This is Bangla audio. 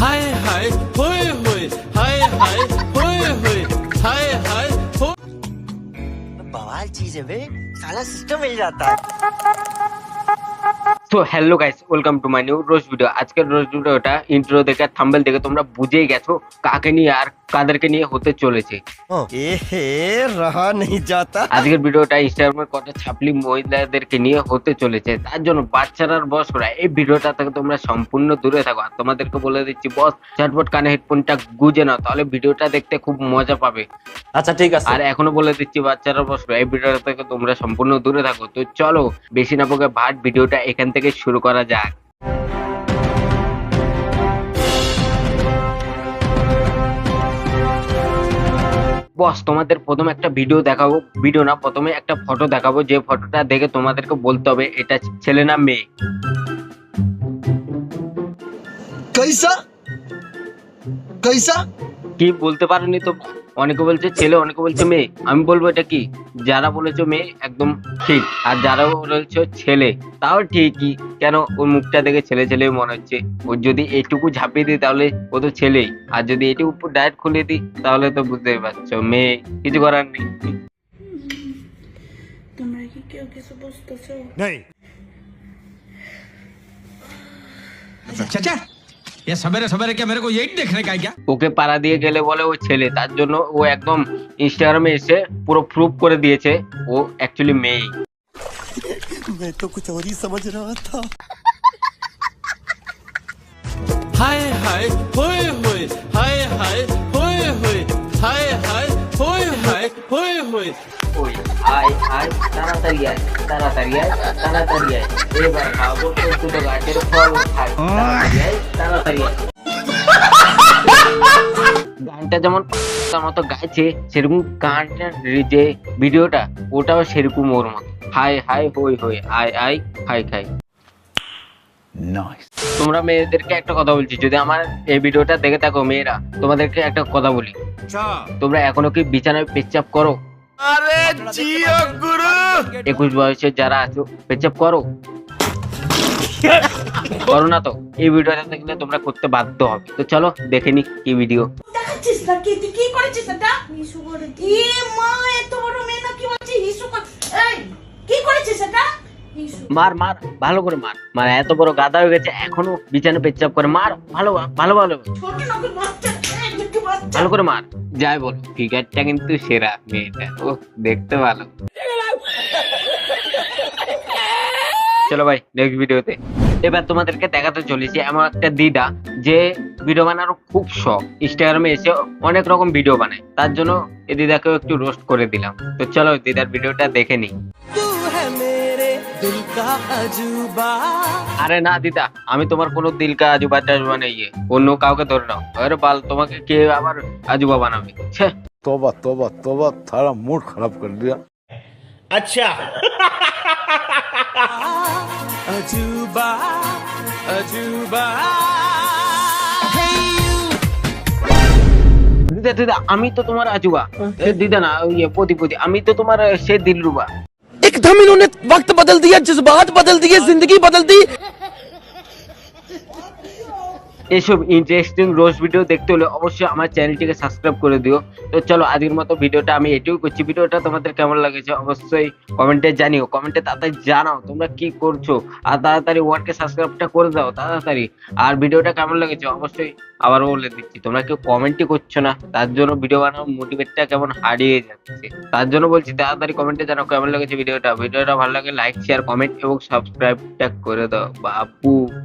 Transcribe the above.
हाय हाय होए होए हाय हाय होए होए हाय हाय हो बवाल चीज है बे, साला सिस्टम मिल जाता है। তো hello guys, welcome to my new rose video. আজকের রোজ ভিডিওটা ইন্ট্রো দেখে থাম্বনেল দেখে তোমরা বুঝেই গেছো কাকে নিয়ে আর কাদেরকে নিয়ে হতে চলেছে। रहा नहीं जाता। আজকের ভিডিওটা ইনস্টাগ্রামের কটা ছাপলি মহিলাদেরকে নিয়ে হতে চলেছে, তার জন্য বাচ্চারা আর বস করা এই ভিডিওটা থেকে তোমরা সম্পূর্ণ দূরে থাকো। আর তোমাদেরকে বলে দিচ্ছি বস, ঝটপট কানে হেডফোনটা গুজে নাও, তাহলে ভিডিওটা দেখতে খুব মজা পাবে। আচ্ছা ঠিক আছে। আর এখনো বলে দিচ্ছি বাচ্চারা বস করা এই ভিডিওটা থেকে তোমরা সম্পূর্ণ দূরে থাকো। তো চলো বেশি না বকে ভাট ভিডিওটা এখান থেকে শুরু করা যাক। বস, তোমাদের প্রথমে একটা ভিডিও দেখাবো, ভিডিও না প্রথমে একটা ফটো দেখাবো, যে ফটোটা দেখে তোমাদেরকে বলতে হবে এটা ছেলে না মেয়ে। कैसा कैसा কি বলতে পারোনি তো? অনেকে বলছে ছেলে, অনেকে বলছে মেয়ে। আমি বলবো এটা কি, যারা বলেছো মেয়ে একদম ঠিক, আর যারা বলেছো ছেলে তাও ঠিকই। কেন, ওর মুখটা দেখে ছেলে ছেলে মনে হচ্ছে। ওর যদি এইটুকু ঝাঁপিয়ে দিই তাহলে ও তো ছেলেই, আর যদি এটুকু ডায়েট খুলে দিই তাহলে তো বুঝতেই পারছো মেয়ে। কিছু করার নেই। তোমরা কি কেউ কিছু বুঝতেছো? नहीं चाचा, ये सवेरे सवेरे क्या मेरे को यही देखने का है क्या? ওকে পাড়া দিয়ে গেলে বলে ও ছেলে, তার জন্য ও একদম ইনস্টাগ্রামে এসে পুরো প্রুফ করে দিয়েছে ও অ্যাকচুয়ালি মেয়ে। मैं तो कुछ और ही समझ रहा था। हाय हाय होए होए हाय हाय होए होए हाय हाय होए हाय होए होए ওই আয় আয় তাড়াতাড়ি আয়, তাড়াতাড়ি আয়, তাড়াতাড়ি আয়, এবার খাবো তোর দুটো গাছের ফল খাই, তাড়াতাড়ি আয়, তাড়াতাড়ি আয়। গানটা যেমন তার মতো গাইছে সেরকম গানটা যে ভিডিওটা ওটাও সেরকম ওর মতো। হাই হাই হই হই আয় আয় খাই খাই। তোমরা মেয়েদেরকে একটা কথা বলছি, যদি আমার এই ভিডিওটা দেখে থাকো মেয়েরা, তোমাদেরকে একটা কথা বলি, তোমরা এখনো কি বিছানায় পেচ্ছাপ করো? अरे जियो गुरु। 21 বয়সের যারা আছো পেচ্ছাপ করো? করো না তো এই ভিডিওটা দেখলে তোমরা করতে বাধ্য হবে। তো চলো দেখে নি কি ভিডিও। দেখাচ্ছিস না কি? তুই কি করেছিস এটা? হিসু করে কি? মা এত বড় মেয়ে না কি বলছিস হিসু করে? এই কি করেছিস এটা? হিসু মার মার ভালো করে মার, মার এত বড় গাদা হয়ে গেছে এখনো বিছানা পেচ্ছাপ করে। মার ভালো ভালো ভালো ছোট নকল বাচ্চা, এই দেখতে বাচ্চা। ভালো করে মার। যাই বলো ফিগারটা কিন্তু সেরা মেয়েটা, ও দেখতে ভালো। চলো ভাই নেক্সট ভিডিওতে। এবার তোমাদেরকে দেখাতে চলেছি এমন একটা দিদা যে ভিডিও বানানোর খুব শখ, ইনস্টাগ্রামে এসে অনেক রকম ভিডিও বানায়, তার জন্য এই দিদাকেও একটু রোস্ট করে দিলাম। তো চলো দিদার ভিডিওটা দেখে নি। আরে না দিদা, আমি তোমার কোনো দিল কা আজুবা টাজুবা নেই, অন্য কাউকে ধরে নাও। আরে বাল, তোমাকে কে আবার আজুবা বানাবে? ছ্যা। तौबा तौबा तौबा, थारा मूड खराब कर दिया। अच्छा अजूबा अजूबा দিদা দিদা, আমি তো তোমার আজুবা। এ দিদা না, ওই পতি, আমি তো তোমার সে দিলরুবা। एकदम इन्होंने वक्त बदल दिया, जज्बात बदल दिए, जिंदगी बदल दी। এসব ইন্টারেস্টিং রোজ ভিডিও দেখতে হলে অবশ্যই আমার চ্যানেলটিকে সাবস্ক্রাইব করে দিও। তো চলো আজকের মতো ভিডিওটা আমি এটুকু করছি। ভিডিওটা তোমাদের কেমন লাগেছে অবশ্যই কমেন্টে জানিও, কমেন্টে তাড়াতাড়ি জানাও তোমরা কি করছো, আর তাড়াতাড়ি ওয়ানকে সাবস্ক্রাইবটা করে দাও তাড়াতাড়ি। আর ভিডিওটা কেমন লাগেছে অবশ্যই আবারও বলে দিচ্ছি, তোমরা কেউ কমেন্টই করছো না, তার জন্য ভিডিও বানানোর মোটিভেটটা কেমন হারিয়ে যাচ্ছে। তার জন্য বলছি তাড়াতাড়ি কমেন্টে জানাও কেমন লাগেছে ভিডিওটা। ভিডিওটা ভালো লাগে লাইক শেয়ার কমেন্ট এবং সাবস্ক্রাইবটা করে দাও বাপু।